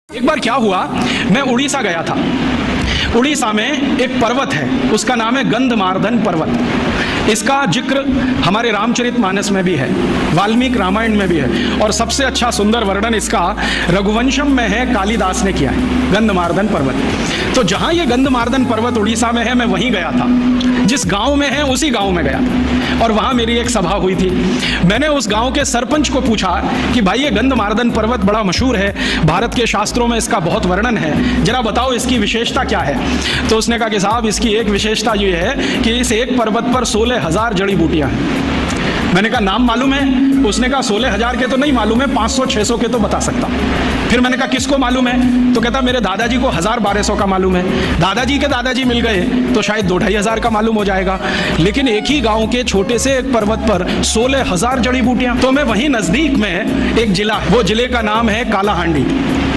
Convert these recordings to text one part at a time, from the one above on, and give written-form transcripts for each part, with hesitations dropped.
एक बार क्या हुआ, मैं उड़ीसा गया था। उड़ीसा में एक पर्वत है, उसका नाम है गंधमार्दन पर्वत। इसका जिक्र हमारे रामचरितमानस में भी है, वाल्मीकि रामायण में भी है, और सबसे अच्छा सुंदर वर्णन इसका रघुवंशम में है, कालिदास ने किया है, गंधमार्दन पर्वत। तो जहाँ ये गंधमार्दन पर्वत उड़ीसा में है, मैं वहीं गया था। जिस गांव में है उसी गांव में गया, और वहाँ मेरी एक सभा हुई थी। मैंने उस गांव के सरपंच को पूछा कि भाई ये गंधमार्दन पर्वत बड़ा मशहूर है, भारत के शास्त्रों में इसका बहुत वर्णन है, जरा बताओ इसकी विशेषता क्या है। तो उसने कहा कि साहब इसकी एक विशेषता ये है कि इस एक पर्वत पर 16,000 जड़ी बूटियां हैं। मैंने कहा नाम मालूम है? उसने कहा 16,000 के तो नहीं मालूम है, 500-600 के तो बता सकता। फिर मैंने कहा किसको मालूम है? तो कहता मेरे दादाजी को 1000-1200 का मालूम है। दादाजी के दादाजी मिल गए तो शायद 2-2,500 का मालूम हो जाएगा। लेकिन एक ही गांव के छोटे से एक पर्वत पर 16,000 जड़ी बूटियां। तो मैं वहीं नजदीक में एक जिला, वो जिले का नाम है कालाहांडी,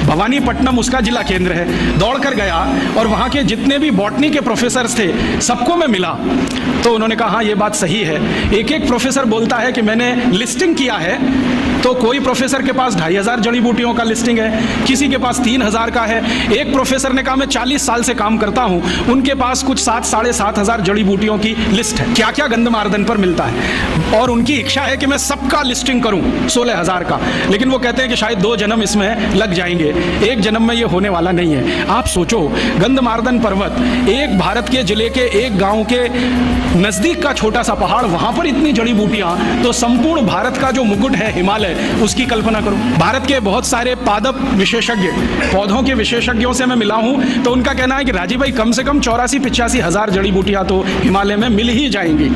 भवानीपट्टनम उसका जिला केंद्र है। दौड़कर गया और वहाँ के जितने भी बॉटनी के प्रोफेसर्स थे सबको मैं मिला। तो उन्होंने कहा हाँ ये बात सही है। एक एक प्रोफेसर बोलता है कि मैंने लिस्टिंग किया है, तो कोई प्रोफेसर के पास 2,500 जड़ी बूटियों का लिस्टिंग है, किसी के पास 3,000 का है। एक प्रोफेसर ने कहा मैं 40 साल से काम करता हूँ, उनके पास कुछ 7-7,500 जड़ी बूटियों की लिस्ट है, क्या क्या गंधमार्दन पर मिलता है। और उनकी इच्छा है कि मैं सबका लिस्टिंग करूँ 16,000 का, लेकिन वो कहते हैं कि शायद 2 जन्म इसमें लग जाएंगे, एक जन्म में ये होने वाला नहीं है। आप सोचो, गंधमार्दन पर्वत एक भारत के जिले के एक गांव के नजदीक का छोटा सा पहाड़, वहां पर इतनी जड़ी बूटियां, तो संपूर्ण भारत का जो मुकुट है हिमालय, उसकी कल्पना करो। भारत के बहुत सारे पादप विशेषज्ञ, पौधों के विशेषज्ञों से मैं मिला हूं, तो उनका कहना है कि राजीव भाई कम से कम 84-85 हजार जड़ी बूटियां तो हिमालय में मिल ही जाएंगी।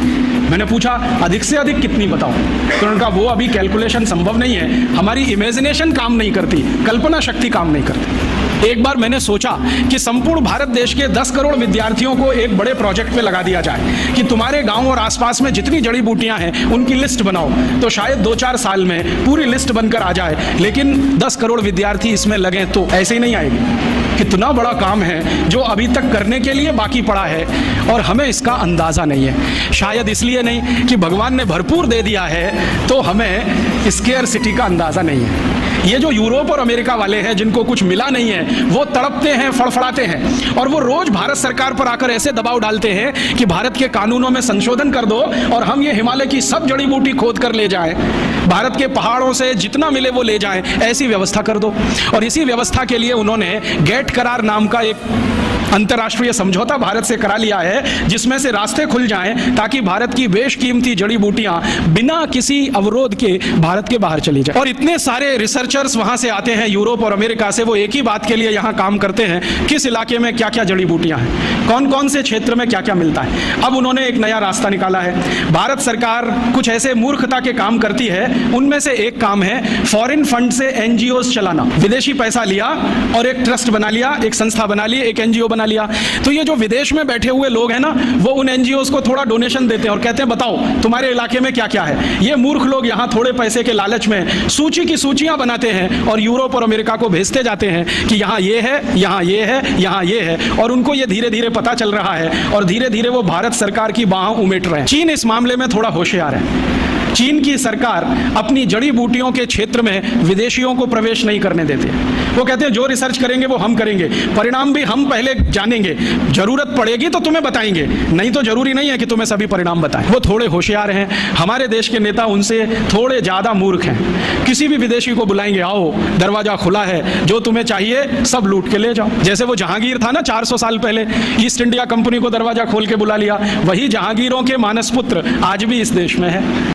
मैंने पूछा अधिक से अधिक कितनी बताओ, तो उनका वो अभी कैलकुलेशन संभव नहीं है, हमारी इमेजिनेशन काम नहीं करती, कल्पना शक्ति काम नहीं करती। एक बार मैंने सोचा कि संपूर्ण भारत देश के 10 करोड़ विद्यार्थियों को एक बड़े प्रोजेक्ट पे लगा दिया जाए कि तुम्हारे गांव और आसपास में जितनी जड़ी बूटियां हैं उनकी लिस्ट बनाओ, तो शायद 2-4 साल में पूरी लिस्ट बनकर आ जाए। लेकिन 10 करोड़ विद्यार्थी इसमें लगे तो ऐसे ही नहीं आएगी। कितना बड़ा काम है जो अभी तक करने के लिए बाकी पड़ा है और हमें इसका अंदाजा नहीं है। शायद इसलिए नहीं कि भगवान ने भरपूर दे दिया है, तो हमें स्केयरसिटी का अंदाजा नहीं है। ये जो यूरोप और अमेरिका वाले हैं जिनको कुछ मिला नहीं है, वो तड़पते हैं, फड़फड़ाते हैं, और वो रोज भारत सरकार पर आकर ऐसे दबाव डालते हैं कि भारत के कानूनों में संशोधन कर दो और हम ये हिमालय की सब जड़ी बूटी खोद कर ले जाएं, भारत के पहाड़ों से जितना मिले वो ले जाएं, ऐसी व्यवस्था कर दो। और इसी व्यवस्था के लिए उन्होंने गेट करार नाम का एक अंतर्राष्ट्रीय समझौता भारत से करा लिया है, जिसमें से रास्ते खुल जाएं ताकि भारत की बेशकीमती जड़ी बूटियां बिना किसी अवरोध के भारत के बाहर चली जाए। और इतने सारे रिसर्चर्स वहां से आते हैं यूरोप और अमेरिका से, वो एक ही बात के लिए यहां काम करते हैं, किस इलाके में क्या क्या जड़ी बूटियां हैं, कौन कौन से क्षेत्र में क्या क्या मिलता है। अब उन्होंने एक नया रास्ता निकाला है। भारत सरकार कुछ ऐसे मूर्खता के काम करती है, उनमें से एक काम है फॉरेन फंड से एनजीओज चलाना। विदेशी पैसा लिया और एक ट्रस्ट बना लिया, एक संस्था बना ली, एक एनजीओ बना लिया। तो ये जो विदेश में बैठे हुए लोग हैं ना, वो उन एनजीओज को थोड़ा डोनेशन देते हैं और कहते हैं बताओ तुम्हारे इलाके में क्या क्या है। ये मूर्ख लोग यहाँ थोड़े पैसे के लालच में सूची की सूचियां बनाते हैं और यूरोप और अमेरिका को भेजते जाते हैं कि यहाँ ये है, यहाँ ये है, यहाँ ये है, और उनको ये धीरे धीरे पता चल रहा है और धीरे धीरे वो भारत सरकार की बाहों उमेट रहे हैं। चीन इस मामले में थोड़ा होशियार है। चीन की सरकार अपनी जड़ी बूटियों के क्षेत्र में विदेशियों को प्रवेश नहीं करने देते। वो कहते हैं जो रिसर्च करेंगे वो हम करेंगे, परिणाम भी हम पहले जानेंगे, जरूरत पड़ेगी तो तुम्हें बताएंगे, नहीं तो जरूरी नहीं है कि तुम्हें सभी परिणाम बताएं। वो थोड़े होशियार हैं। हमारे देश के नेता उनसे थोड़े ज्यादा मूर्ख हैं। किसी भी विदेशी को बुलाएंगे, आओ दरवाजा खुला है, जो तुम्हें चाहिए सब लूट के ले जाओ। जैसे वो जहांगीर था ना 400 साल पहले, ईस्ट इंडिया कंपनी को दरवाजा खोल के बुला लिया, वही जहांगीरों के मानस पुत्र आज भी इस देश में है।